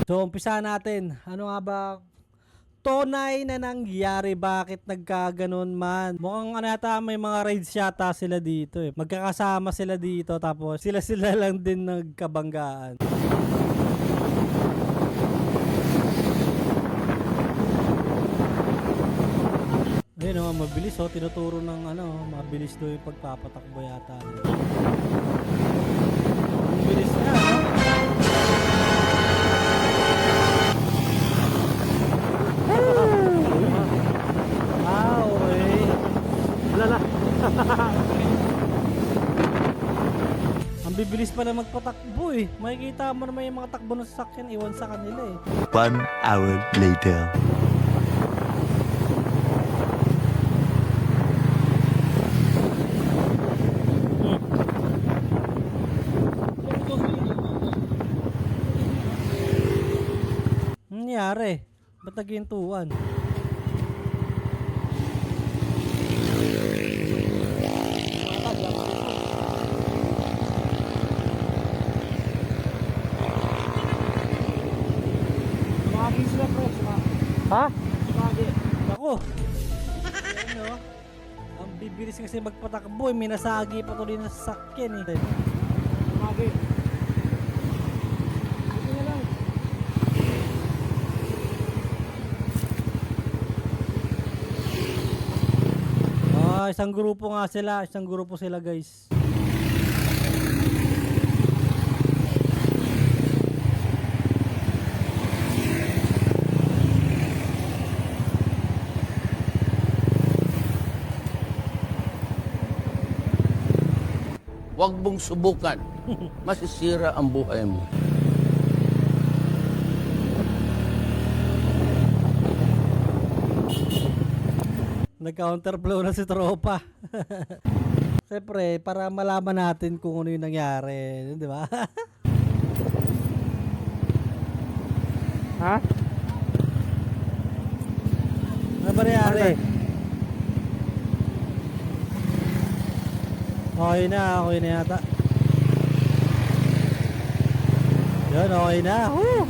So umpisa natin. Ano nga ba tunay na nangyari, bakit nagkaganon man? Mukhang ano yata, may mga raids yata sila dito eh. Magkakasama sila dito tapos sila lang din nagkabanggaan. Ayun oh, mabilis oh, tinuturo ng ano, mabilis daw yung pagpapatakbo yata. Mabilis na, no? Okay. Lala. Ang bibilis pa na magpatakbo eh. Makikita mo naman yung mga takbo ng sasakyan, iwan sa kanila eh. 1 hour later. Nangyari? Ba't naghintuan? Sumagi sila pre, sumagi. Ha? Sumagi. Ako. Ano? Ang bibilis kasi magpatakbo eh. Minasagi pa tuloy ng sasakyan eh. Sumagi. Sige na lang. Isang grupo nga sila. Isang grupo sila guys. Huwag mong subukan. Masisira ang buhay mo. Nag-counterflow na si tropa. Siyempre, para malaman natin kung ano yung nangyari. Di ba? Ha? Ano ba nangyari? Okay na yata. Yun, okay na. Woo!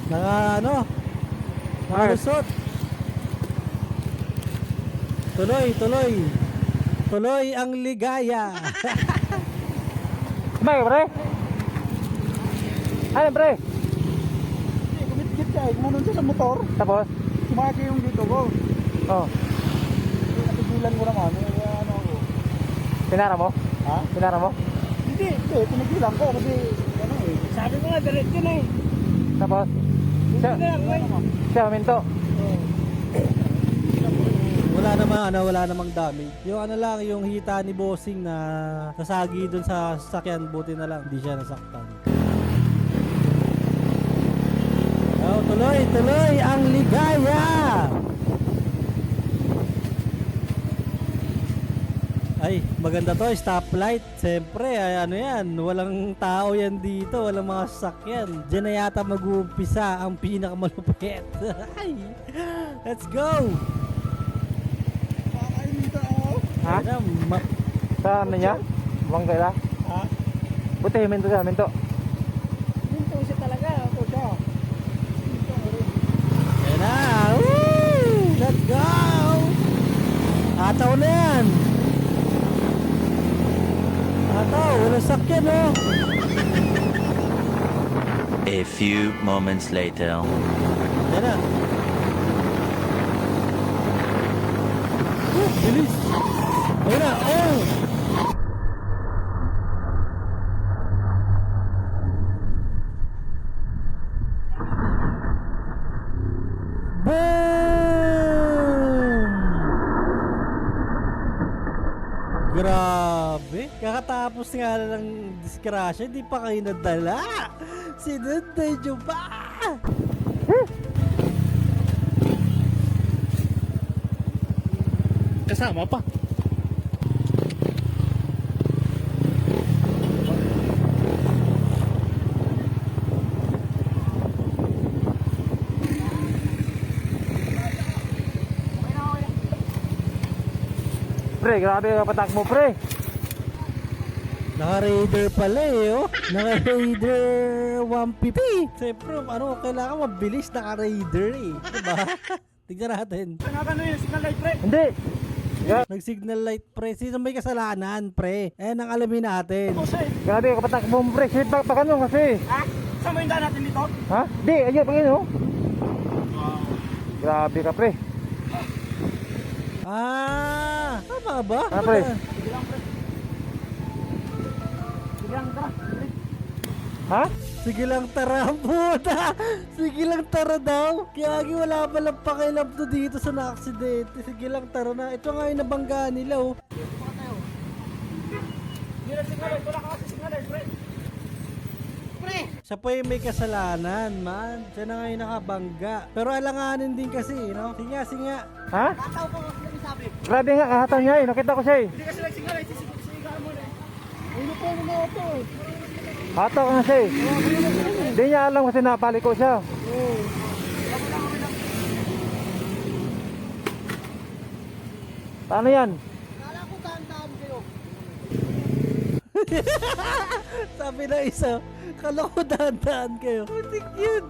Nakalusot. Tuloy ang ligaya. Kumay pre? Ano pre? Kumit-kit ka eh, kumanon siya sa motor. Tapos? Sumaki yung dito ko. Oh. Natigilan ko naman, ano ako. Pinara mo? Ha? Pinara mo? Hindi, tinigilan ko kasi, ano eh. Sabi ko nga, diretso na eh. Tapos? Siya, siya minto. Wala namang damage. Yung ano lang, yung hita ni Bossing na nasagi dun sa sasakyan, buti na lang hindi siya nasaktan. Oh, tuloy ang ligaya. Ay, maganda to, stoplight. Siyempre, ay, ano yan, walang tao yan dito, walang mga sasakyan. Diyan na yata mag-uumpisa ang pinakamalupit. Ay, let's go! Kakainin ka ako. Ha? Ayun na, Sa ano niya? Bangkay la? Ha? Buti minto siya, minto. Minto siya talaga, ako siya. Ayun na, woo! Let's go! Ataw na yan! Ataw, walang sakyan oh! A few moments later. Ayun na. Bilis! Ayun na, oh! Boom! Grabe! Kakatapos nga ng disgrasya, di pa kayo nadala! Sinunday nyo ba? Kasama pa. Pre, grabe ka patak mo pre. Naka-Raider pala eh, oh. Naka-Raider 150. Siyempre, ano, kailangan mabilis naka-Raider eh. Diba? Tignan natin. Ano yun, signal light pre? Hindi. Nag-signal light, pre. Sino may kasalanan, pre? Ayan ang alamin natin. Kasi, Grabe, kapatak mo, pre. Sige, pakanong kasi. ha? Saan mo yung daan natin dito? Ha? Di, ayun, pagin, oh. Grabe ka, pre. Ah, tama ba? Ah, pre. Sige lang pre. Sige lang, tara. Pre. Ha? Sige lang tara, puta. Sige lang tara daw. Kaya wala palang pakialam to dito sa na-aksidente. Sige lang tara na. Ito nga yung nabangga nila, oh. Hindi na signal light, wala ka kasi signal light pre. Pre! Siya pa yung may kasalanan, man. Siya na nga yung nakabangga. Pero alanganin din kasi, no? Sige nga. Ha? Tataw ko kasi namin sabi. Grabe nga, kahataw niya eh. Nakita ko siya eh. Hindi kasi nag-signal light, sisigahan mo na eh. Ulo po mo ito eh. Hataw ka nga siya eh. Hindi niya alam kasi napaliko siya. Paano yan? Kala ko tandaan kayo. Sabi na isa, kala ko dahan-dahan kayo. Putik yun.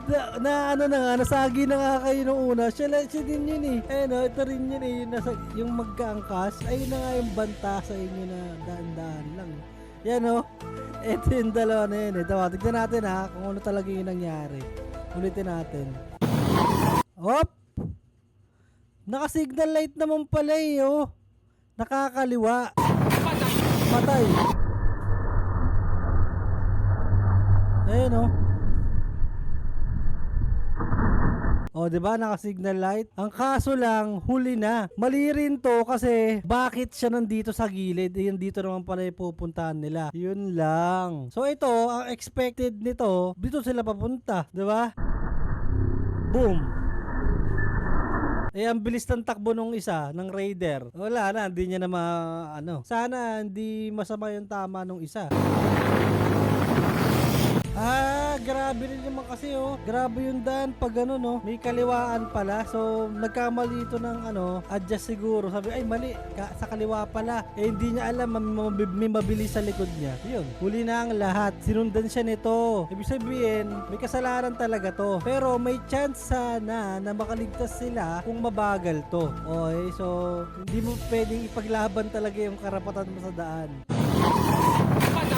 Na ano na nga, nasagi na nga kayo nung una. Siya din yun eh. Eh no, ito rin yun eh. Yung magkaangkas, ayun na nga yung banta sa inyo na dahan-dahan lang. Yan o. Ito yung dalawa na yun eh. Tawa, tignan natin ha kung ano talaga yung nangyari. Ulitin natin. Hop! Naka-signal light naman pala eh oh. Nakakaliwa. Patay. Ayun oh. O, di ba naka-signal light? Ang kaso lang, huli na. Mali rin to kasi bakit siya nandito sa gilid? Yun dito naman pala yung pupuntahan nila. Yun lang. So ito, ang expected nito, dito sila papunta, di ba? Boom. Eh, ang bilis ng takbo nung isa, ng Raider. Wala na, hindi niya na ano. Sana hindi masama yung tama nung isa. Ah, grabe rin naman kasi oh. Grabe yung daan pag ano no. May kaliwaan pala. So, nagkamali ito ng ano, adjust siguro. Sabi, ay mali, sa kaliwa pala. Eh, hindi niya alam, may mabilis sa likod niya. Yun, huli na ang lahat. Sinundan siya nito. Ibig sabihin, may kasalanan talaga to. Pero may chance sana na makaligtas sila kung mabagal to. Okay, so, hindi mo pwedeng ipaglaban talaga yung karapatan mo sa daan.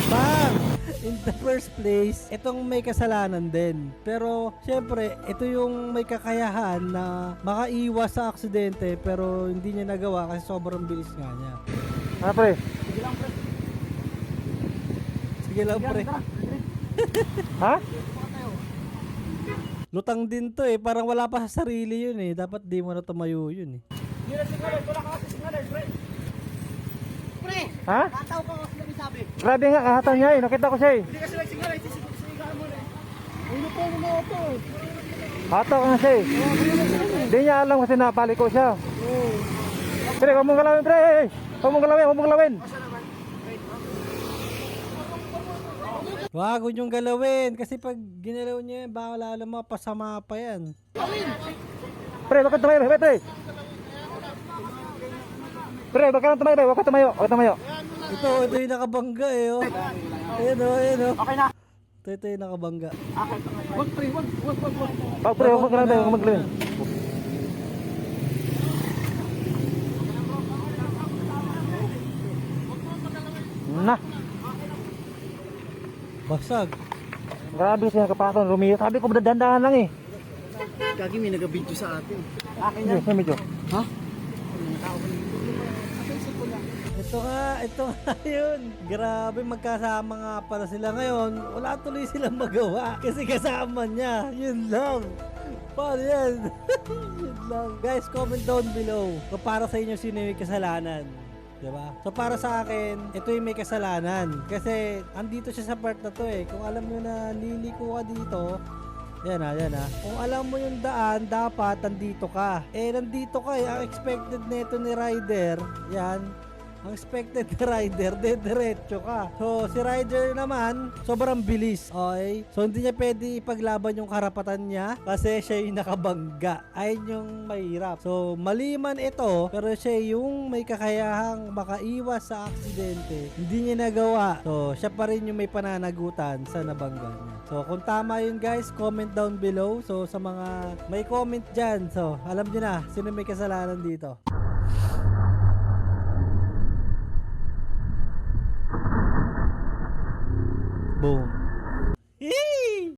Bang! In the first place, itong may kasalanan din. Pero, syempre, ito yung may kakayahan na makaiwas sa aksidente pero hindi niya nagawa kasi sobrang bilis nga niya. Ha, pre? Sige lang pre. Sige lang, pre. Tara, pre. Ha? Lutang din to eh. Parang wala pa sa sarili yun eh. Dapat di mo na tumayo yun eh. Hindi na signal light, wala ka kasi signal light pre. Pre! Ha? Tataw ko kasi namin sabi. Grabe nga, kahataw niya eh. Nakita ko siya eh. Hindi kasi nag-signal light, sisigahan mo na eh. Ulo po mo ito eh. Hataw ka nga siya eh. Hindi niya alam kasi napaliko siya. Pre, huwag mong galawin, pre. Huwag mong galawin, huwag mong galawin. Wag yung galawin kasi pag ginalaw niya yan, baka lalo mapasama pa yan. Pre, huwag ka tumayo, pre. Pre, huwag ka lang tumayo, pre. Huwag ka tumayo, huwag ka tumayo. Ito yung nakabangga eh oh. Ayan oh. Okay na. Ito yung nakabangga. Okay. Wag pre, wag. Pag pre, huwag ka lang tayo, huwag maglalawin. Na, Basag. grabe siya kapaton, Romeo. Sabi ko, dadandahan lang eh. Gagi may nag-video sa atin. Akin na. Yes, medyo. Ha? Ito nga yun. Grabe, magkasama nga pala sila ngayon. Wala tuloy silang magawa kasi kasama niya. Yun lang. Paano yan? Yun lang. Guys, comment down below kung para sa inyo sino yung may kasalanan. Diba? So para sa akin, ito yung may kasalanan. Kasi andito siya sa part na to eh. Kung alam nyo na liliko ka dito, yan ha. Kung alam mo yung daan, dapat nandito ka. Eh, nandito ka eh. Ang expected nito ni Rider, yan. Ang expected na rider, diretso ka. So, si rider naman, sobrang bilis. Okay? So, hindi niya pwede ipaglaban yung karapatan niya kasi siya yung nakabangga. Ayun yung mahirap. So, mali man ito, pero siya yung may kakayahang makaiwas sa aksidente. Hindi niya nagawa. So, siya pa rin yung may pananagutan sa nabangga niya. So, kung tama yun guys, comment down below. So, sa mga may comment dyan, so, alam niyo na, sino may kasalanan dito. Boom.